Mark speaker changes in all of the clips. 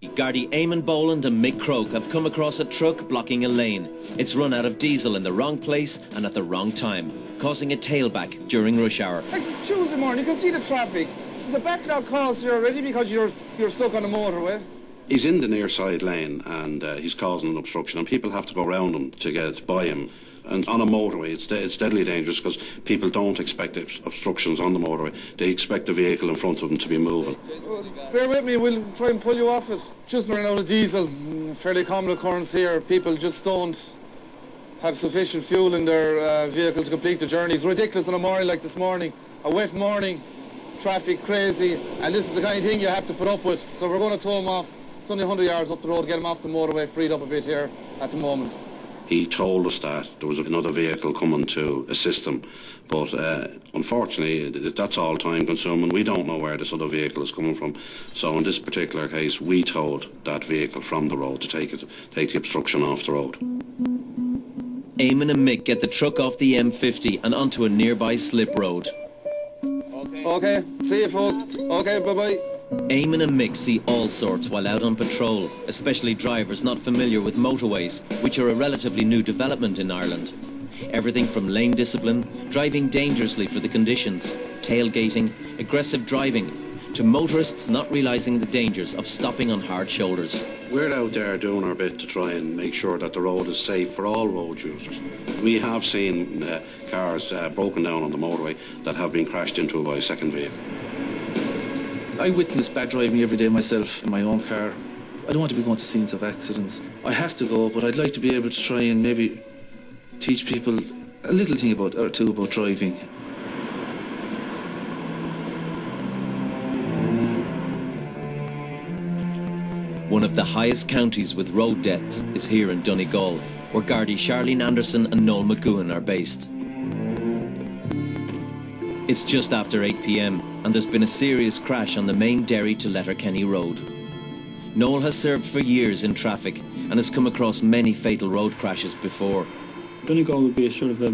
Speaker 1: Gardaí Eamon Boland and Mick Croke have come across a truck blocking a lane. It's run out of diesel in the wrong place and at the wrong time, causing a tailback during rush hour.
Speaker 2: Like Tuesday morning, you can see the traffic. There's a backlog caused here already because you're stuck on the motorway.
Speaker 3: He's in the near side lane and he's causing an obstruction, and people have to go around him to get by him. And on a motorway, it's deadly dangerous because people don't expect obstructions on the motorway. They expect the vehicle in front of them to be moving.
Speaker 2: Bear with me, we'll try and pull you off it. Just running out of diesel, fairly common occurrence here. People just don't have sufficient fuel in their vehicle to complete the journey. It's ridiculous on a morning like this morning, a wet morning, traffic crazy, and this is the kind of thing you have to put up with. So we're going to tow him off. It's only 100 yards up the road, get him off the motorway, freed up a bit here at the moment.
Speaker 3: He told us that there was another vehicle coming to assist him, but unfortunately that's all time consuming. We don't know where this other vehicle is coming from, so in this particular case we towed that vehicle from the road to take the obstruction off the road.
Speaker 1: Eamon and Mick get the truck off the M50 and onto a nearby slip road.
Speaker 2: Okay, see you folks. Okay, bye-bye.
Speaker 1: Eamon and Mick see all sorts while out on patrol, especially drivers not familiar with motorways, which are a relatively new development in Ireland. Everything from lane discipline, driving dangerously for the conditions, tailgating, aggressive driving, to motorists not realising the dangers of stopping on hard shoulders.
Speaker 3: We're out there doing our bit to try and make sure that the road is safe for all road users. We have seen cars broken down on the motorway that have been crashed into by a second vehicle.
Speaker 4: I witness bad driving every day myself in my own car. I don't want to be going to scenes of accidents. I have to go, but I'd like to be able to try and maybe teach people a little thing about driving.
Speaker 1: One of the highest counties with road deaths is here in Donegal, where Gardaí Charlene Anderson and Noel McGowan are based. It's just after 8 p.m. and there's been a serious crash on the main Derry to Letterkenny road. Noel has served for years in traffic and has come across many fatal road crashes before.
Speaker 5: Donegal would be a sort of a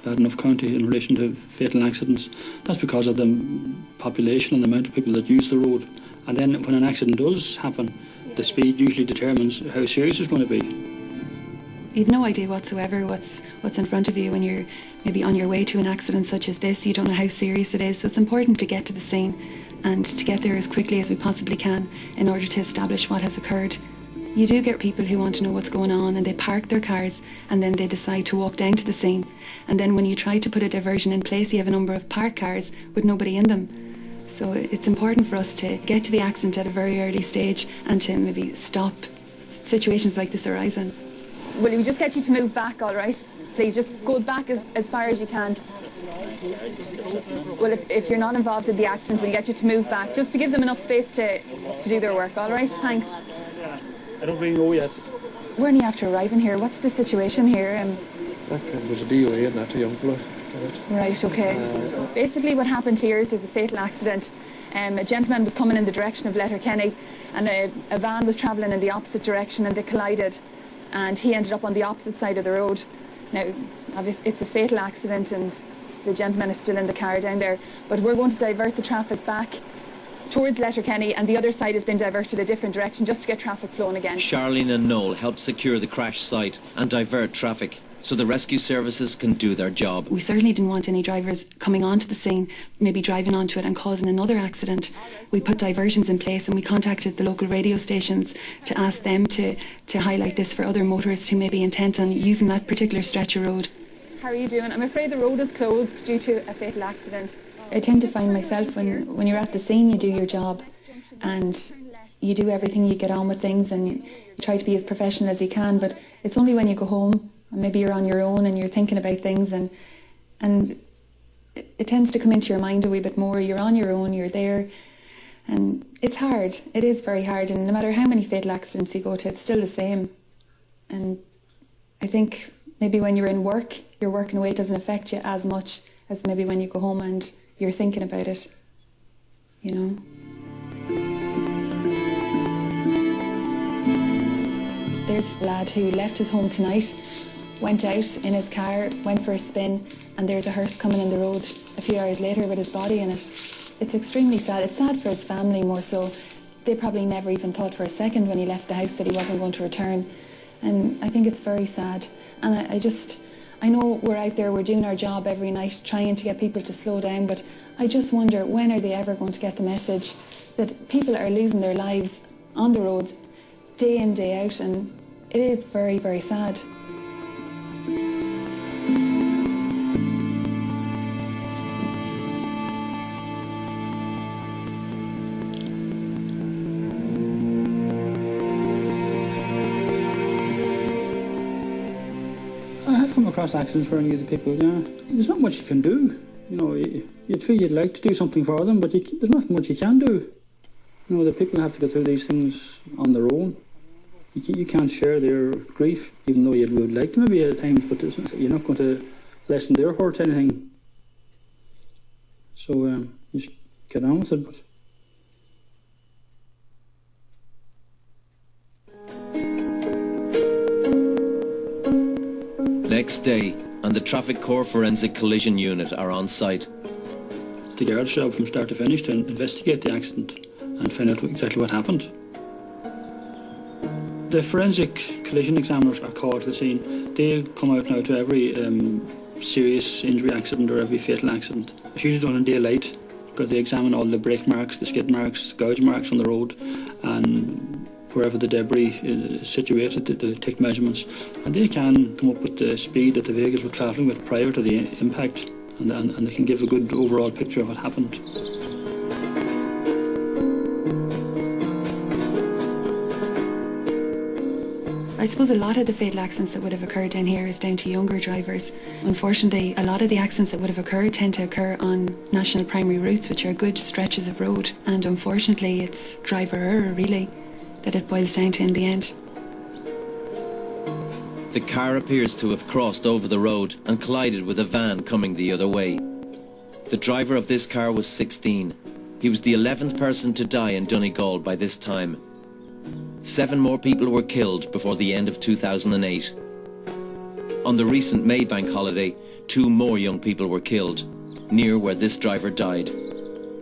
Speaker 5: bad enough county in relation to fatal accidents. That's because of the population and the amount of people that use the road. And then when an accident does happen, the speed usually determines how serious it's going to be.
Speaker 6: You've no idea whatsoever what's in front of you when you're maybe on your way to an accident such as this. You don't know how serious it is, so it's important to get to the scene and to get there as quickly as we possibly can in order to establish what has occurred. You do get people who want to know what's going on and they park their cars and then they decide to walk down to the scene. And then when you try to put a diversion in place, you have a number of parked cars with nobody in them. So it's important for us to get to the accident at a very early stage and to maybe stop situations like this arising.
Speaker 7: Will we just get you to move back, all right? Please, just go back as far as you can. Well, if you're not involved in the accident, we'll get you to move back, just to give them enough space to do their work, all right? Thanks.
Speaker 5: I don't really know yet.
Speaker 7: We're only after arriving here. What's the situation here?
Speaker 5: There's a DOA and that's a young fella.
Speaker 7: Right, okay. Basically what happened here is there's a fatal accident. A gentleman was coming in the direction of Letterkenny and a van was travelling in the opposite direction and they collided. And he ended up on the opposite side of the road. Now, obviously, it's a fatal accident and the gentleman is still in the car down there, but we're going to divert the traffic back towards Letterkenny and the other side has been diverted a different direction just to get traffic flowing again.
Speaker 1: Charlene and Noel helped secure the crash site and divert traffic so the rescue services can do their job.
Speaker 6: We certainly didn't want any drivers coming onto the scene, maybe driving onto it and causing another accident. We put diversions in place and we contacted the local radio stations to ask them to highlight this for other motorists who may be intent on using that particular stretch of road.
Speaker 7: How are you doing? I'm afraid the road is closed due to a fatal accident.
Speaker 6: I tend to find myself when you're at the scene, you do your job and you do everything, you get on with things and you try to be as professional as you can, but it's only when you go home and maybe you're on your own and you're thinking about things and it tends to come into your mind a wee bit more. You're on your own, you're there, and it's hard. It is very hard, and no matter how many fatal accidents you go to, it's still the same. And I think maybe when you're in work, your working away doesn't affect you as much as maybe when you go home and you're thinking about it, you know. There's a lad who left his home tonight, went out in his car, went for a spin, and there's a hearse coming in the road a few hours later with his body in it. It's extremely sad. It's sad for his family more so
Speaker 7: they probably never even thought for a second when he left the house that he wasn't going to return. And I think it's very sad. And I know we're out there, we're doing our job every night, trying to get people to slow down, but I just wonder, when are they ever going to get the message that people are losing their lives on the roads day in, day out, and it is very, very sad.
Speaker 5: I have come across accidents where the people, there's not much you can do. You'd feel you'd like to do something for them, but there's not much you can do. The people have to go through these things on their own. You can't share their grief, even though you would like to maybe at times, but you're not going to lessen their hurt anything. So you just get on with it. But
Speaker 1: Next day, and the Traffic Corps Forensic Collision Unit are on site.
Speaker 5: It's the guard's job from start to finish to investigate the accident and find out exactly what happened. The forensic collision examiners are called to the scene. They come out now to every serious injury accident or every fatal accident. It's usually done in daylight because they examine all the brake marks, the skid marks, gouge marks on the road, and wherever the debris is situated, they take measurements. And they can come up with the speed that the vehicles were travelling with prior to the impact, and they can give a good overall picture of what happened.
Speaker 6: I suppose a lot of the fatal accidents that would have occurred down here is down to younger drivers. Unfortunately, a lot of the accidents that would have occurred tend to occur on national primary routes, which are good stretches of road. And unfortunately, it's driver error, really, that it boils down to in the end.
Speaker 1: The car appears to have crossed over the road and collided with a van coming the other way. The driver of this car was 16. He was the 11th person to die in Donegal by this time. 7 more people were killed before the end of 2008. On the recent Maybank holiday, 2 more young people were killed, near where this driver died.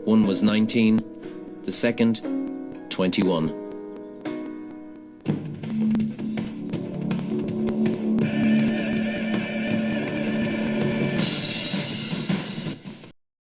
Speaker 1: One was 19, the second, 21.